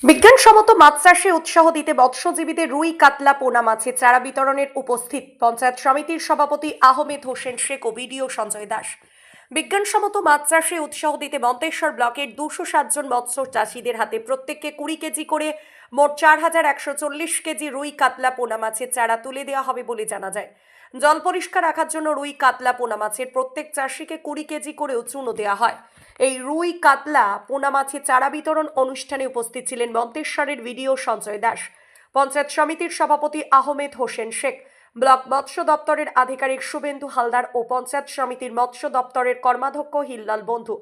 বিজ্ঞানসম্মত মাছ চাষে উৎসাহ দিতে মৎস্যজীবীদের রুই কাতলা পোনা মাছের চারা বিতরণের উপস্থিত পঞ্চায়েত সমিতির সভাপতি আহমেদ হোসেন শেখ ও বিডিও সঞ্জয় দাস। বিজ্ঞানসম্মত মাছ চাষে উৎসাহ দিতে মন্তেশ্বর ব্লকের 207 জন মৎস্য চাষীদের হাতে প্রত্যেককে 20 কেজি করে মোট 4140 কেজি রুই কাতলা পোনা মাছের চারা তুলে দেওয়া হবে বলে জানা যায়। জল পরিষ্কার রাখার জন্য রুই কাতলা পোনা মাছের প্রত্যেক চাষিকে 20 কেজি করে চুনো দেওয়া হয়। এই রুই কাতলা পোনা মাছের চারা বিতরণ অনুষ্ঠানে উপস্থিত ছিলেন মন্তেশ্বরের বিডিও সঞ্জয় দাস, পঞ্চায়েত সমিতির সভাপতি আহমেদ হোসেন শেখ, ব্লক মৎস্য দপ্তরের আধিকারিক শুভেন্দু হালদার ও পঞ্চায়েত সমিতির মৎস্য দপ্তরের কর্মাধ্যক্ষ হিল্লাল বন্ধু।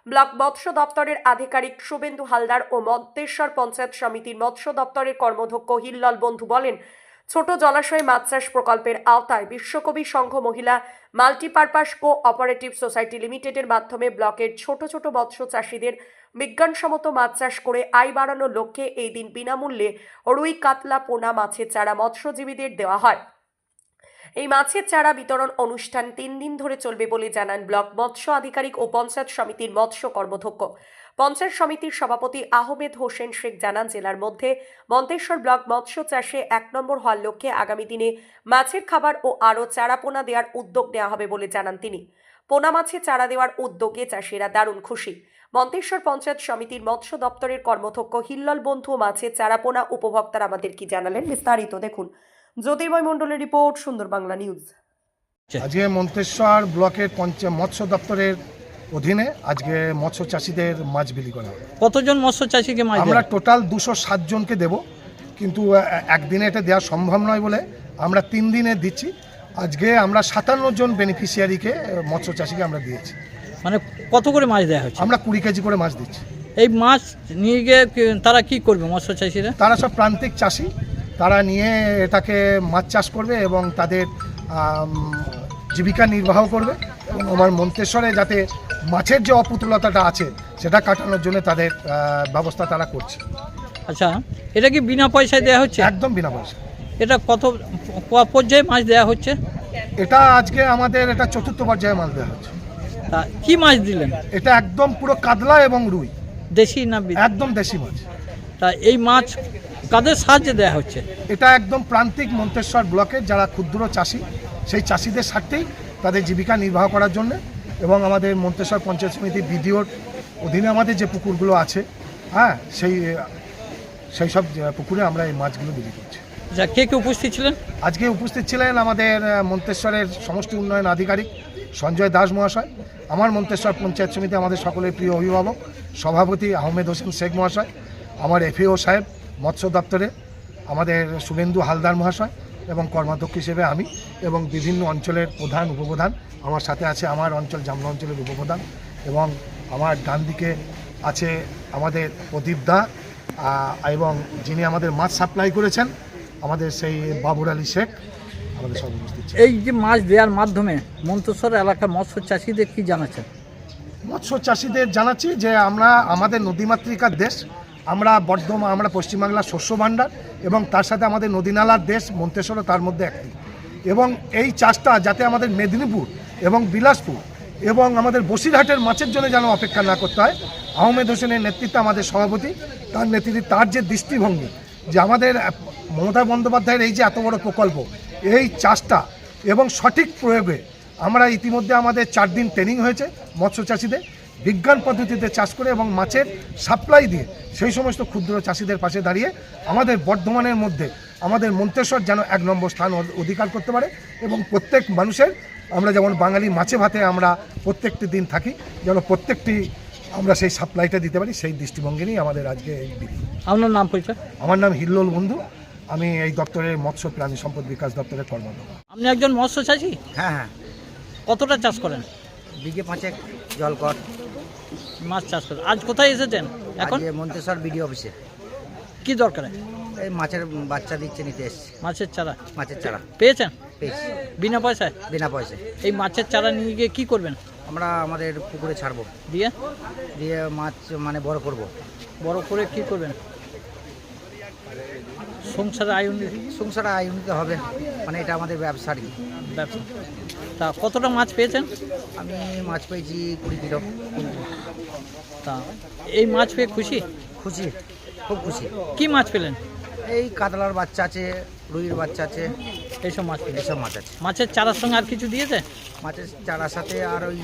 ব্লক মৎস্য দপ্তরের আধিকারিক শুভেন্দু হালদার ও মন্তেশ্বর পঞ্চায়েত সমিতির মৎস্য দপ্তরের কর্মাধ্যক্ষ হিল্লাল বন্ধু বলেন, ছোট জলাশয় মাছ চাষ প্রকল্পের আওতায় বিশ্বকবি সংঘ মহিলা মাল্টিপারপাস কোঅপারেটিভ সোসাইটি লিমিটেডের মাধ্যমে ব্লকের ছোট ছোট মৎস্য চাষীদের বিজ্ঞানসম্মত মাছ চাষ করে আয় বাড়ানোর লক্ষ্যে এই দিন বিনামূল্যে রুই কাতলা পোনা মাছের চারা মৎস্যজীবীদের দেওয়া হয়। এই মাছের চারা বিতরণ অনুষ্ঠান 3 দিন ধরে চলবে বলে জানান ব্লক মৎস্য আধিকারিক ও পঞ্চায়েত সমিতির মৎস্য কর্মাধ্যক্ষ। পঞ্চায়েত সমিতির সভাপতি আহমেদ হোসেন শেখ জানান, জেলার মধ্যে মন্তেশ্বর ব্লক মৎস্য চাষে 1 নম্বর হওয়ার লক্ষ্যে আগামী দিনে মাছের খাবার ও আরও চারা পোনা দেওয়ার উদ্যোগ নেওয়া হবে বলে জানান তিনি। পোনা মাছের চারা দেওয়ার উদ্যোগে চাষিরা দারুণ খুশি। মন্তেশ্বর পঞ্চায়েত সমিতির মৎস্য দপ্তরের কর্মাধ্যক্ষ হিল্লাল বন্ধু মাছের চারা পোনা উপভোক্তারা আমাদের কি জানালেন, বিস্তারিত দেখুন জ্যোতির্ময় মণ্ডলের রিপোর্ট, সুন্দর বাংলা নিউজ। আজকে মন্তেশ্বর ব্লকের মৎস্য দপ্তরের অধীনে আজকে মৎস্য চাষীদের মাছ বিলি করা হবে। কতজন মৎস্য চাষীকে মাছ আমরা টোটাল 207 জনকে দেব, কিন্তু একদিনে এটা দেওয়া সম্ভব নয় বলে আমরা 3 দিনে দিচ্ছি। আজকে আমরা 57 জন বেনিফিশিয়ারিকে মৎস্য চাষীকে আমরা দিয়েছি। মানে কত করে মাছ দেওয়া হচ্ছে? আমরা 20 কেজি করে মাছ দিচ্ছি। এই মাছ নিয়ে গিয়ে তারা কি করবে মৎস্য চাষীরা? তারা সব প্রান্তিক চাষি, তারা নিয়ে এটাকে মাছ চাষ করবে এবং তাদের জীবিকা নির্বাহ করবে এবং আমার মন্তেশ্বরে যাতে মাছের যে অপুতুলতাটা আছে সেটা কাটানোর জন্য তাদের ব্যবস্থা তারা করছে। আচ্ছা, এটা কি বিনা পয়সায় দেওয়া হচ্ছে? একদম বিনা পয়সা। এটা কত পর্যায়ে মাছ দেওয়া হচ্ছে? এটা আজকে আমাদের এটা 4র্থ পর্যায়ে মাছ দেওয়া হচ্ছে। তা কি মাছ দিলেন? এটা একদম পুরো কাতলা এবং রুই, দেশি না একদম দেশি মাছ। তা এই মাছ কাদের সাহায্যে দেওয়া হচ্ছে? এটা একদম প্রান্তিক মন্তেশ্বর ব্লকের যারা ক্ষুদ্র চাষি, সেই চাষিদের স্বার্থেই তাদের জীবিকা নির্বাহ করার জন্য এবং আমাদের মন্তেশ্বর পঞ্চায়েত সমিতি বিডিওর অধীনে আমাদের যে পুকুরগুলো আছে, হ্যাঁ, সেই সব পুকুরে আমরা এই মাছগুলো বিলি করছি। যা কে কে উপস্থিত ছিলেন? আজকে উপস্থিত ছিলেন আমাদের মন্তেশ্বরের সমষ্টি উন্নয়ন আধিকারিক সঞ্জয় দাস মহাশয়, আমার মন্তেশ্বর পঞ্চায়েত সমিতি আমাদের সকলের প্রিয় অভিভাবক সভাপতি আহমেদ হোসেন শেখ মহাশয়, আমার এফএও সাহেব মৎস্য দপ্তরে আমাদের শুভেন্দু হালদার মহাশয় এবং কর্মাধ্যক্ষ হিসেবে আমি এবং বিভিন্ন অঞ্চলের প্রধান উপপ্রধান আমার সাথে আছে, আমার অঞ্চল জামলা অঞ্চলের উপপ্রধান, এবং আমার ডান দিকে আছে আমাদের প্রদীপ দা এবং যিনি আমাদের মাছ সাপ্লাই করেছেন আমাদের সেই বাবুর আলী শেখ, আমাদের সব উপস্থিত। এই যে মাছ দেওয়ার মাধ্যমে মন্তেশ্বর এলাকার মৎস্য চাষীদের কি জানাচ্ছেন? মৎস্য চাষীদের জানাচ্ছি যে আমরা আমাদের নদীমাতৃকার দেশ, আমরা আমরা পশ্চিমবাংলার শস্য ভাণ্ডার এবং তার সাথে আমাদের নদীনালার দেশ মন্তেশ্বরও তার মধ্যে একটি, এবং এই চাষটা যাতে আমাদের মেদিনীপুর এবং বিলাসপুর এবং আমাদের বসিরহাটের মাছের জন্য যেন অপেক্ষা না করতে হয়। আহমেদ হোসেনের নেতৃত্বে আমাদের সভাপতি, তার নেতৃত্বে তার যে দৃষ্টিভঙ্গি যে আমাদের মমতা বন্দ্যোপাধ্যায়ের এই যে এত বড় প্রকল্প, এই চাষটা এবং সঠিক প্রয়োগে আমরা ইতিমধ্যে আমাদের 4 দিন ট্রেনিং হয়েছে মৎস্য চাষীদের, বিজ্ঞান পদ্ধতিতে চাষ করে এবং মাছের সাপ্লাই দিয়ে সেই সমস্ত ক্ষুদ্র চাষীদের পাশে দাঁড়িয়ে আমাদের বর্ধমানের মধ্যে আমাদের মন্তেশ্বর যেন 1 নম্বর স্থান অধিকার করতে পারে এবং প্রত্যেক মানুষের, আমরা যেমন বাঙালি মাছে ভাতে আমরা প্রত্যেকটি দিন থাকি, যেন প্রত্যেকটি আমরা সেই সাপ্লাইটা দিতে পারি, সেই দৃষ্টিভঙ্গি নিয়ে আমাদের আজকে এই বিধি। আপনার নাম পরিচয়? আমার নাম হিল্লোল বন্ধু, আমি এই দপ্তরের মৎস্য প্রাণী সম্পদ বিকাশ দপ্তরের কর্মরত। আপনি একজন মৎস্য চাষী? হ্যাঁ, কতটা চাষ করেন? বিঘে 5 জলকর মাছ চাষ করেন। আজ কোথায় এসেছেন? এখন মন্তেশ্বর বিডিও অফিসে। কি দরকার? এই মাছের বাচ্চা দিচ্ছে, নিতে এসছি। মাছের চারা? মাছের চারা পেয়েছেন? পেয়েছি, বিনা পয়সায়? বিনা পয়সায়। এই মাছের চারা নিয়ে গিয়ে কি করবেন? আমরা আমাদের পুকুরে ছাড়বো, দিয়ে দিয়ে মাছ মানে বড় করব। বড় করে কি করবেন? সংসারে সংসারে আয় উন্নতি হবে, মানে এটা আমাদের ব্যবসারই ব্যবসা। তা কতটা মাছ পেয়েছেন? আমি মাছ পেয়েছি 20 কিলো। তা এই মাছ পেয়ে খুশি? খুশি। খুব খুশি। কি মাছ পেলেন? এই কাতলার বাচ্চা আছে, রুইয়ের বাচ্চা আছে, এইসব মাছ পেলেন? এইসব মাছ আছে। মাছের চারার সঙ্গে আর কিছু দিয়েছে? মাছের চারার সাথে আর ওই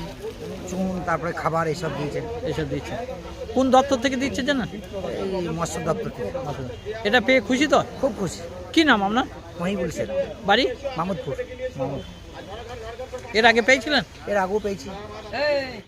চুন, তারপরে খাবার এইসব দিয়েছে। এইসব দিচ্ছে। কোন দপ্তর থেকে দিচ্ছে জানেন? এই মৎস্য দপ্তর থেকে। এটা পেয়ে খুশি তো? খুব খুশি। কি নাম আপনার? মহিবুল শেখ, বাড়ি? মামুদপুর। এর আগে পেয়েছিলেন? এর আগেও পেয়েছি।